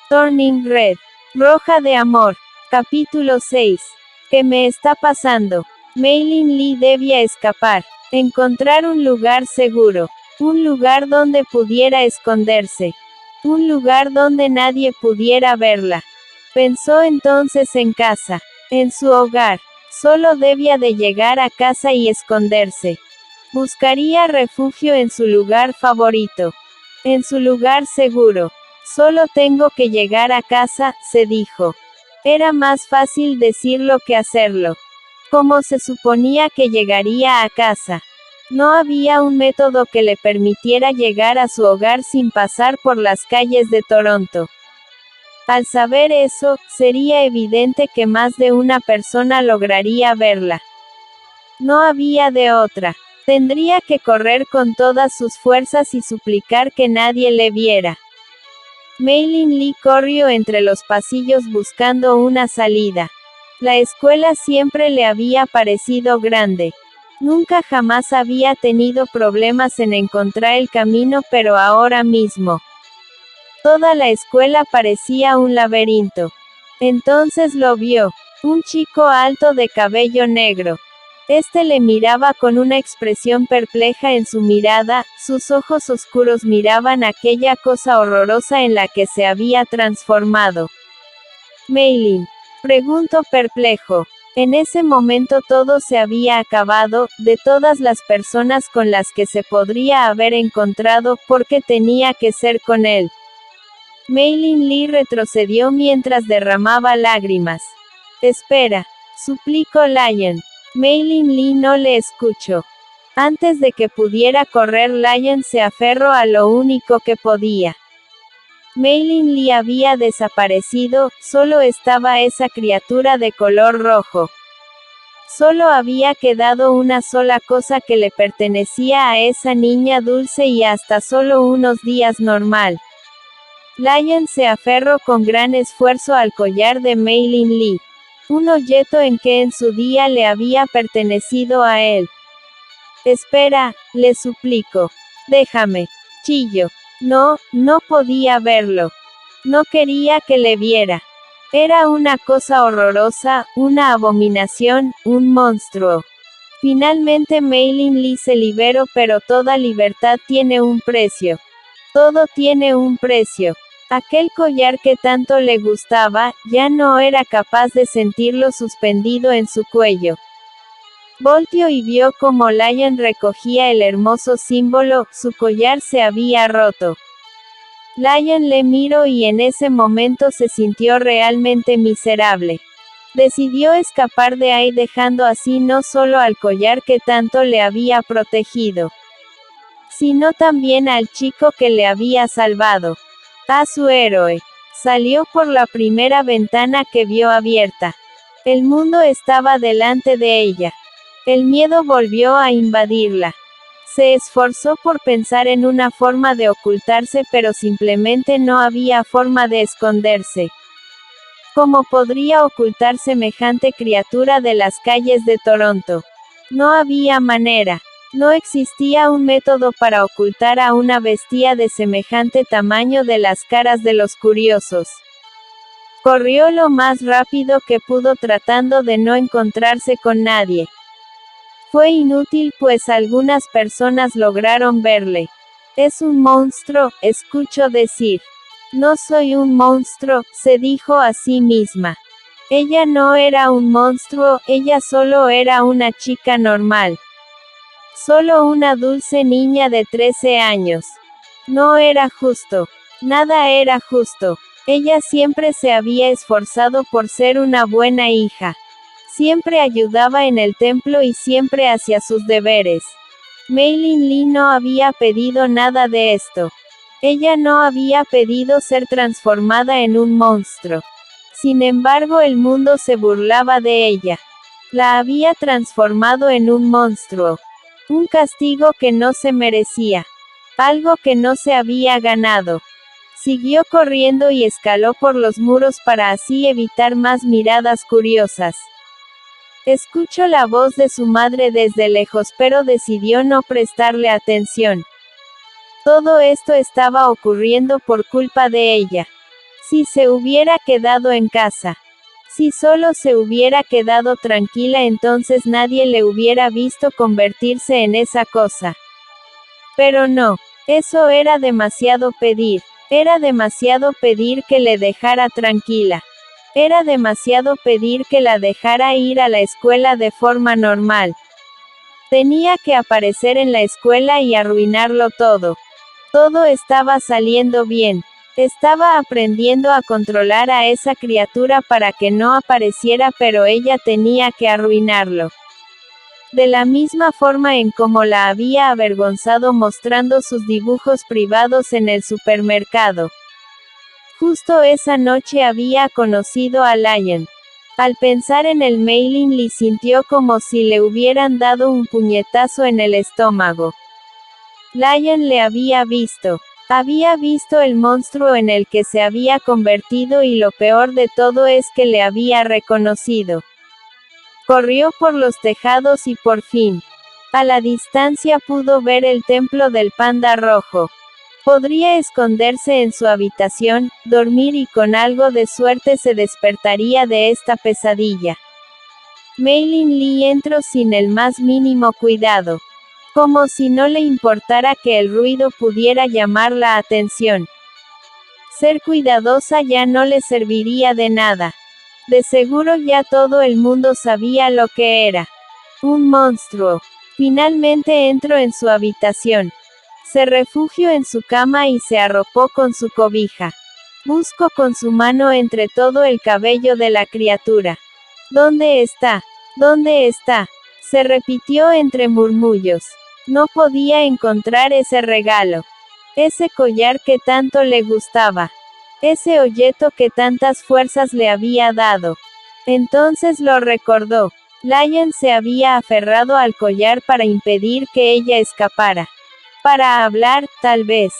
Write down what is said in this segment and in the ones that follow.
Turning Red. Roja de amor. Capítulo 6. ¿Qué me está pasando? Mei Lin Lee debía escapar. Encontrar un lugar seguro. Un lugar donde pudiera esconderse. Un lugar donde nadie pudiera verla. Pensó entonces en casa. En su hogar. Solo debía de llegar a casa y esconderse. Buscaría refugio en su lugar favorito. En su lugar seguro. Solo tengo que llegar a casa, se dijo. Era más fácil decirlo que hacerlo. ¿Cómo se suponía que llegaría a casa? No había un método que le permitiera llegar a su hogar sin pasar por las calles de Toronto. Al saber eso, sería evidente que más de una persona lograría verla. No había de otra. Tendría que correr con todas sus fuerzas y suplicar que nadie le viera. Mei Lin Lee corrió entre los pasillos buscando una salida. La escuela siempre le había parecido grande. Nunca jamás había tenido problemas en encontrar el camino, pero ahora mismo. Toda la escuela parecía un laberinto. Entonces lo vio. Un chico alto de cabello negro. Este le miraba con una expresión perpleja en su mirada, sus ojos oscuros miraban aquella cosa horrorosa en la que se había transformado. Mei Lin, preguntó perplejo. En ese momento todo se había acabado, de todas las personas con las que se podría haber encontrado, porque tenía que ser con él. Mei Lin Lee retrocedió mientras derramaba lágrimas. Espera, suplicó Lion. Mei Lin Lee no le escuchó. Antes de que pudiera correr, Lion se aferró a lo único que podía. Mei Lin Lee había desaparecido, solo estaba esa criatura de color rojo. Solo había quedado una sola cosa que le pertenecía a esa niña dulce y hasta solo unos días normal. Lion se aferró con gran esfuerzo al collar de Mei Lin Lee. Un objeto en que en su día le había pertenecido a él. Espera, le suplico. Déjame. Chilló. No, no podía verlo. No quería que le viera. Era una cosa horrorosa, una abominación, un monstruo. Finalmente Mei Lin Lee se liberó, pero toda libertad tiene un precio. Todo tiene un precio. Aquel collar que tanto le gustaba, ya no era capaz de sentirlo suspendido en su cuello. Volteó y vio cómo Lion recogía el hermoso símbolo, su collar se había roto. Lion le miró y en ese momento se sintió realmente miserable. Decidió escapar de ahí dejando así no solo al collar que tanto le había protegido, sino también al chico que le había salvado. A su héroe. Salió por la primera ventana que vio abierta. El mundo estaba delante de ella. El miedo volvió a invadirla. Se esforzó por pensar en una forma de ocultarse, pero simplemente no había forma de esconderse. ¿Cómo podría ocultar semejante criatura de las calles de Toronto? No había manera. No existía un método para ocultar a una bestia de semejante tamaño de las caras de los curiosos. Corrió lo más rápido que pudo tratando de no encontrarse con nadie. Fue inútil pues algunas personas lograron verle. Es un monstruo, escuchó decir. No soy un monstruo, se dijo a sí misma. Ella no era un monstruo, ella solo era una chica normal. Solo una dulce niña de 13 años. No era justo. Nada era justo. Ella siempre se había esforzado por ser una buena hija. Siempre ayudaba en el templo y siempre hacía sus deberes. Mei Lin Lee no había pedido nada de esto. Ella no había pedido ser transformada en un monstruo. Sin embargo, el mundo se burlaba de ella. La había transformado en un monstruo. Un castigo que no se merecía. Algo que no se había ganado. Siguió corriendo y escaló por los muros para así evitar más miradas curiosas. Escuchó la voz de su madre desde lejos, pero decidió no prestarle atención. Todo esto estaba ocurriendo por culpa de ella. Si se hubiera quedado en casa. Si solo se hubiera quedado tranquila, entonces nadie le hubiera visto convertirse en esa cosa. Pero no. Eso era demasiado pedir. Era demasiado pedir que le dejara tranquila. Era demasiado pedir que la dejara ir a la escuela de forma normal. Tenía que aparecer en la escuela y arruinarlo todo. Todo estaba saliendo bien. Estaba aprendiendo a controlar a esa criatura para que no apareciera, pero ella tenía que arruinarlo. De la misma forma en como la había avergonzado mostrando sus dibujos privados en el supermercado. Justo esa noche había conocido a Lion. Al pensar en el Mei-Lin Lee sintió como si le hubieran dado un puñetazo en el estómago. Lion le había visto. Había visto el monstruo en el que se había convertido y lo peor de todo es que le había reconocido. Corrió por los tejados y por fin, a la distancia pudo ver el templo del panda rojo. Podría esconderse en su habitación, dormir y con algo de suerte se despertaría de esta pesadilla. Mei-Lin Lee entró sin el más mínimo cuidado. Como si no le importara que el ruido pudiera llamar la atención. Ser cuidadosa ya no le serviría de nada. De seguro ya todo el mundo sabía lo que era. Un monstruo. Finalmente entró en su habitación. Se refugió en su cama y se arropó con su cobija. Buscó con su mano entre todo el cabello de la criatura. ¿Dónde está? ¿Dónde está? Se repitió entre murmullos. No podía encontrar ese regalo. Ese collar que tanto le gustaba. Ese olleto que tantas fuerzas le había dado. Entonces lo recordó. Lion se había aferrado al collar para impedir que ella escapara. Para hablar, tal vez.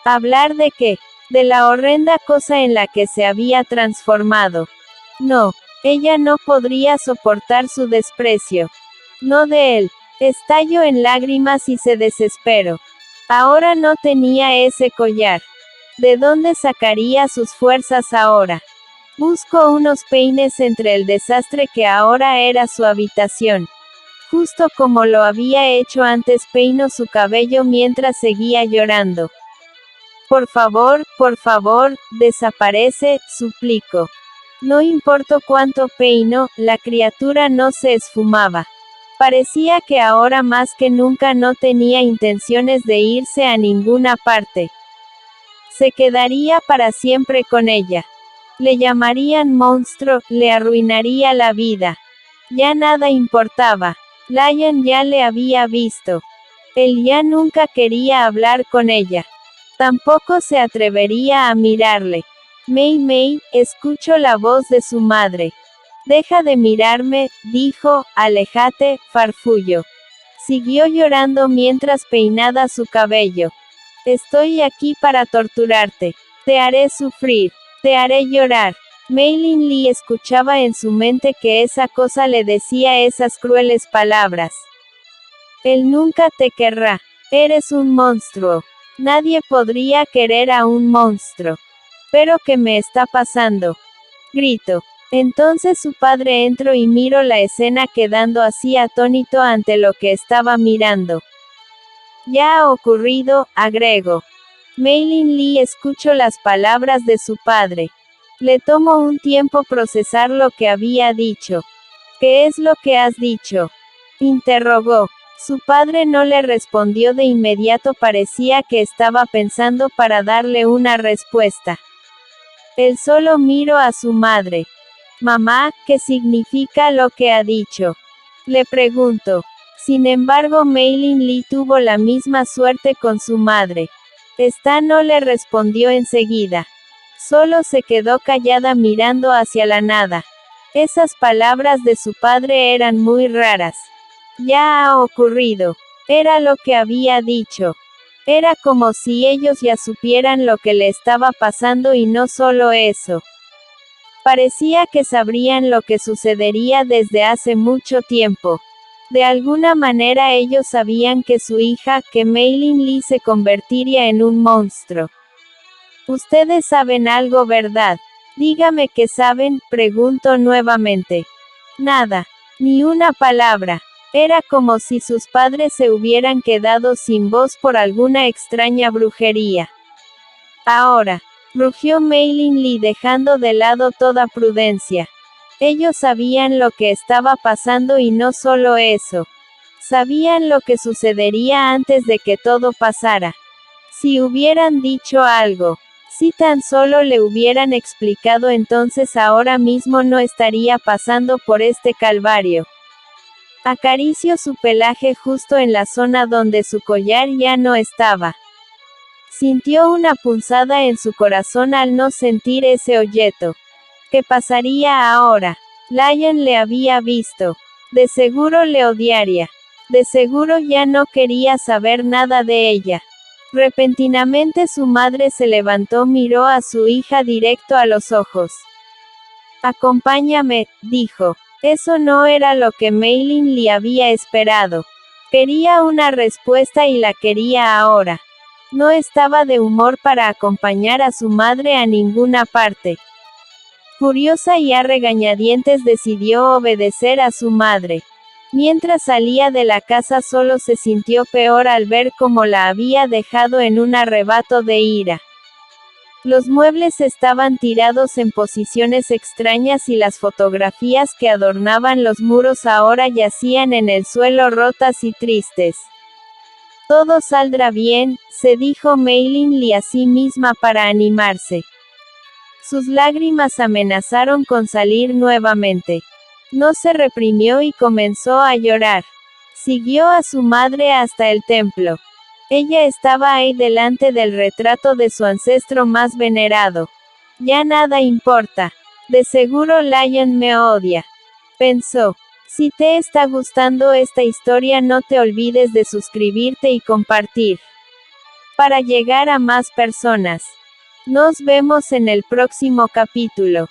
¿Hablar de qué? De la horrenda cosa en la que se había transformado. No, ella no podría soportar su desprecio. No de él. Estalló en lágrimas y se desesperó. Ahora no tenía ese collar. ¿De dónde sacaría sus fuerzas ahora? Buscó unos peines entre el desastre que ahora era su habitación. Justo como lo había hecho antes, peinó su cabello mientras seguía llorando. Por favor, desaparece, suplicó. No importó cuánto peinó, la criatura no se esfumaba. Parecía que ahora más que nunca no tenía intenciones de irse a ninguna parte. Se quedaría para siempre con ella. Le llamarían monstruo, le arruinaría la vida. Ya nada importaba. Lion ya le había visto. Él ya nunca quería hablar con ella. Tampoco se atrevería a mirarle. Mei Mei, escuchó la voz de su madre. Deja de mirarme, dijo, aléjate, farfullo. Siguió llorando mientras peinaba su cabello. Estoy aquí para torturarte. Te haré sufrir. Te haré llorar. Mei-Lin Lee escuchaba en su mente que esa cosa le decía esas crueles palabras. Él nunca te querrá. Eres un monstruo. Nadie podría querer a un monstruo. ¿Pero qué me está pasando? Gritó. Entonces su padre entró y miró la escena quedando así atónito ante lo que estaba mirando. Ya ha ocurrido, agregó. Mei-Lin Lee escuchó las palabras de su padre. Le tomó un tiempo procesar lo que había dicho. ¿Qué es lo que has dicho? Interrogó. Su padre no le respondió de inmediato, parecía que estaba pensando para darle una respuesta. Él solo miró a su madre. Mamá, ¿qué significa lo que ha dicho? Le preguntó. Sin embargo, Mei-Lin Lee tuvo la misma suerte con su madre. Esta no le respondió enseguida. Solo se quedó callada mirando hacia la nada. Esas palabras de su padre eran muy raras. Ya ha ocurrido. Era lo que había dicho. Era como si ellos ya supieran lo que le estaba pasando y no solo eso. Parecía que sabrían lo que sucedería desde hace mucho tiempo. De alguna manera ellos sabían que su hija, que Mei-Lin Lee se convertiría en un monstruo. Ustedes saben algo, ¿verdad? Dígame qué saben, preguntó nuevamente. Nada. Ni una palabra. Era como si sus padres se hubieran quedado sin voz por alguna extraña brujería. Ahora, rugió Mei Lin Lee dejando de lado toda prudencia. Ellos sabían lo que estaba pasando y no solo eso. Sabían lo que sucedería antes de que todo pasara. Si hubieran dicho algo, si tan solo le hubieran explicado, entonces ahora mismo no estaría pasando por este calvario. Acarició su pelaje justo en la zona donde su collar ya no estaba. Sintió una punzada en su corazón al no sentir ese objeto. ¿Qué pasaría ahora? Lion le había visto. De seguro le odiaría. De seguro ya no quería saber nada de ella. Repentinamente su madre se levantó, miró a su hija directo a los ojos. Acompáñame, dijo. Eso no era lo que Mei Lin Lee había esperado. Quería una respuesta y la quería ahora. No estaba de humor para acompañar a su madre a ninguna parte. Furiosa y a regañadientes decidió obedecer a su madre. Mientras salía de la casa solo se sintió peor al ver cómo la había dejado en un arrebato de ira. Los muebles estaban tirados en posiciones extrañas y las fotografías que adornaban los muros ahora yacían en el suelo rotas y tristes. Todo saldrá bien, se dijo Mei Lin Lee a sí misma para animarse. Sus lágrimas amenazaron con salir nuevamente. No se reprimió y comenzó a llorar. Siguió a su madre hasta el templo. Ella estaba ahí delante del retrato de su ancestro más venerado. Ya nada importa. De seguro Lion me odia. Pensó. Si te está gustando esta historia, no te olvides de suscribirte y compartir. Para llegar a más personas. Nos vemos en el próximo capítulo.